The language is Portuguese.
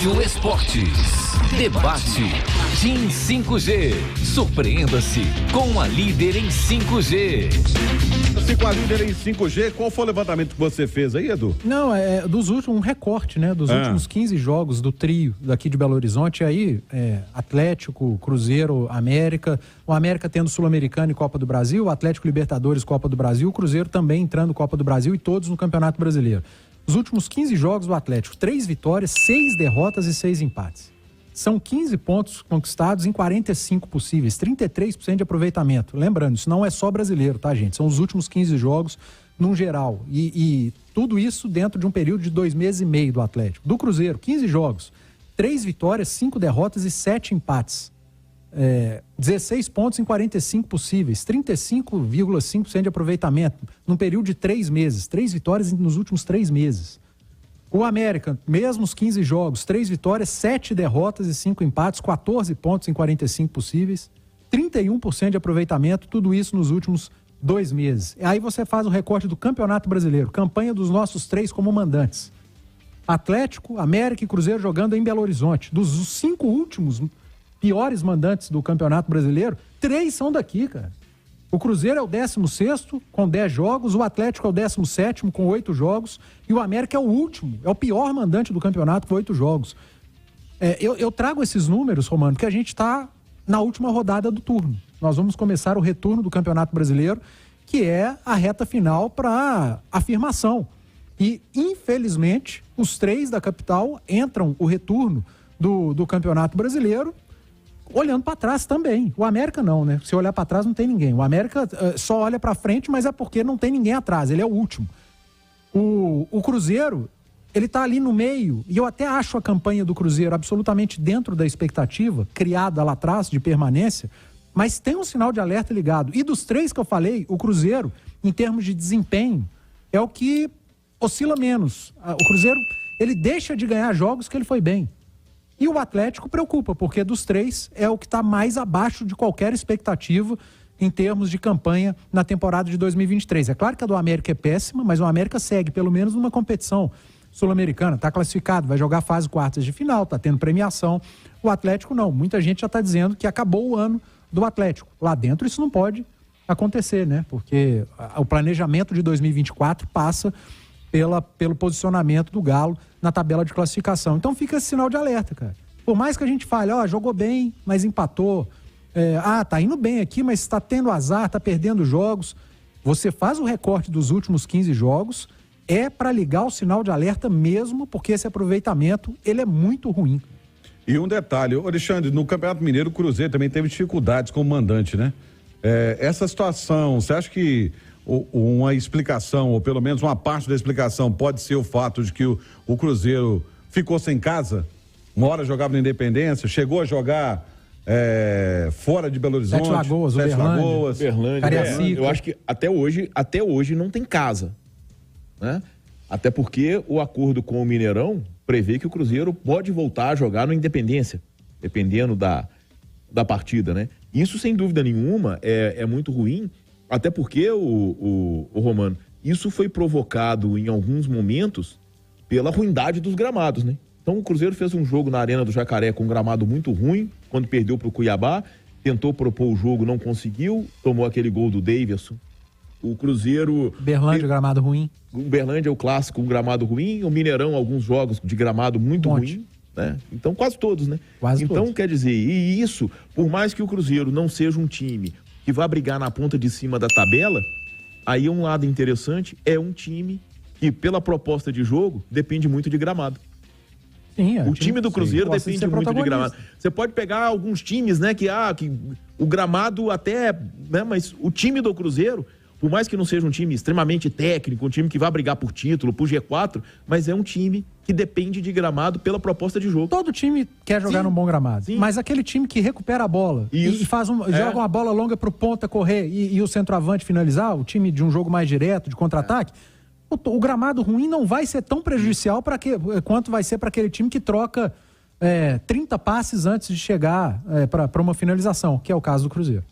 Rádio Esportes. Debate. TIM 5G. Surpreenda-se com a líder em 5G. Com a líder em 5G, qual foi o levantamento que você fez aí, Edu? Não, é dos últimos, um recorte, né? Dos últimos 15 jogos do trio daqui de Belo Horizonte. Aí, Atlético, Cruzeiro, América. O América tendo Sul-Americano e Copa do Brasil. O Atlético Libertadores, Copa do Brasil. O Cruzeiro também entrando Copa do Brasil e todos no Campeonato Brasileiro. Os últimos 15 jogos do Atlético, 3 vitórias, 6 derrotas e 6 empates. São 15 pontos conquistados em 45 possíveis, 33% de aproveitamento. Lembrando, isso não é só brasileiro, tá, gente? São os últimos 15 jogos num geral. E tudo isso dentro de um período de 2 meses e meio do Atlético. Do Cruzeiro, 15 jogos, 3 vitórias, 5 derrotas e 7 empates. 16 pontos em 45 possíveis, 35,5% de aproveitamento num período de 3 meses. 3 vitórias nos últimos 3 meses. O América, mesmos 15 jogos, 3 vitórias, 7 derrotas e 5 empates, 14 pontos em 45 possíveis, 31% de aproveitamento, tudo isso nos últimos 2 meses. Aí você faz o recorte do Campeonato Brasileiro, campanha dos nossos 3 como mandantes. Atlético, América e Cruzeiro jogando em Belo Horizonte. Dos 5 últimos piores mandantes do Campeonato Brasileiro, 3 são daqui, cara. O Cruzeiro é o 16º com 10 jogos, o Atlético é o 17º com 8 jogos e o América é o último, é o pior mandante do campeonato com 8 jogos. Eu trago esses números, Romano, porque a gente está na última rodada do turno. Nós vamos começar o retorno do Campeonato Brasileiro, que é a reta final para afirmação. E, infelizmente, os 3 da capital entram o retorno do Campeonato Brasileiro olhando para trás também. O América não, né? Se olhar para trás não tem ninguém. O América só olha para frente, mas é porque não tem ninguém atrás. Ele é o último. O Cruzeiro, ele tá ali no meio, e eu até acho a campanha do Cruzeiro absolutamente dentro da expectativa, criada lá atrás, de permanência, mas tem um sinal de alerta ligado. E dos 3 que eu falei, o Cruzeiro, em termos de desempenho, é o que oscila menos. O Cruzeiro, ele deixa de ganhar jogos que ele foi bem. E o Atlético preocupa, porque dos 3 é o que está mais abaixo de qualquer expectativa em termos de campanha na temporada de 2023. É claro que a do América é péssima, mas o América segue pelo menos numa competição sul-americana, está classificado, vai jogar fase quartas de final, está tendo premiação. O Atlético não, muita gente já está dizendo que acabou o ano do Atlético. Lá dentro isso não pode acontecer, né? Porque o planejamento de 2024 passa pelo posicionamento do Galo na tabela de classificação. Então fica esse sinal de alerta, cara. Por mais que a gente fale, jogou bem, mas empatou. Tá indo bem aqui, mas está tendo azar, está perdendo jogos. Você faz o recorte dos últimos 15 jogos, para ligar o sinal de alerta mesmo, porque esse aproveitamento, ele é muito ruim. E um detalhe, Alexandre, no Campeonato Mineiro, o Cruzeiro também teve dificuldades como mandante, né? Essa situação, você acha que uma explicação, ou pelo menos uma parte da explicação, pode ser o fato de que o Cruzeiro ficou sem casa? Uma hora jogava na Independência, chegou a jogar fora de Belo Horizonte, Sete Lagoas, Cariacica. Eu acho que até hoje não tem casa, né? Até porque o acordo com o Mineirão prevê que o Cruzeiro pode voltar a jogar no Independência, dependendo da partida, né? Isso, sem dúvida nenhuma, é muito ruim. Até porque, o Romano, isso foi provocado em alguns momentos pela ruindade dos gramados, né? Então o Cruzeiro fez um jogo na Arena do Jacaré com um gramado muito ruim, quando perdeu para o Cuiabá, tentou propor o jogo, não conseguiu, tomou aquele gol do Davidson. O Cruzeiro... Berlândia, gramado ruim. O Berlândia é o clássico, um gramado ruim. O Mineirão, alguns jogos de gramado muito ruim, né? Então quase todos, né? Então quer dizer, e isso, por mais que o Cruzeiro não seja um time que vai brigar na ponta de cima da tabela, aí um lado interessante é um time que, pela proposta de jogo, depende muito de gramado. Sim, o time do Cruzeiro depende muito de gramado. Você pode pegar alguns times, né, que o gramado até, né, mas o time do Cruzeiro, por mais que não seja um time extremamente técnico, um time que vai brigar por título, por G4, mas é um time que depende de gramado pela proposta de jogo. Todo time quer jogar num bom gramado, mas aquele time que recupera a bola e faz joga uma bola longa pro ponta correr e o centroavante finalizar, o time de um jogo mais direto, de contra-ataque, o gramado ruim não vai ser tão prejudicial quanto vai ser para aquele time que troca 30 passes antes de chegar para uma finalização, que é o caso do Cruzeiro.